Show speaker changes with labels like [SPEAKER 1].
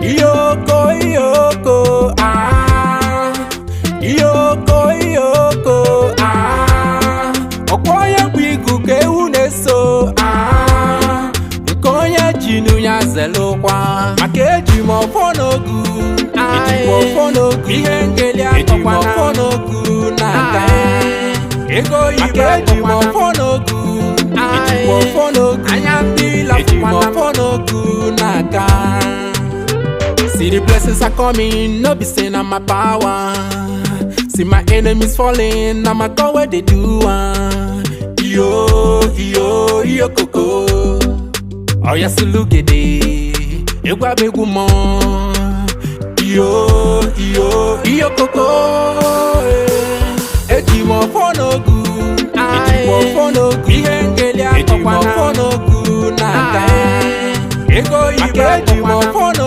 [SPEAKER 1] Iyoko, iyoko, ah. Iyoko, iyoko, ah. Okwa ya bigu ke uneso, ah. Nkonye jinu ya zelokwa. Akeji mo Ofonogu, Ijikwa Ofonogu. Ihe ngeli akokwa na Ofonogu na-aga. Ego Akeji mo Ofonogu, Ijikwa Ofonogu. Anyambila Ijikwa Ofonogu na-aga. See the blessings are coming, no be saying I'm my power. See my enemies falling, I'm a go where they do. Iyo koko. Oh yes, look at it. Egwa begu mo. Iyo koko. Ejikwa Ofonogu, Ijikwa Ofonogu. Ihe ngeli akokwa na Ofonogu na-aga. Ego Ijikwa Ofonogu.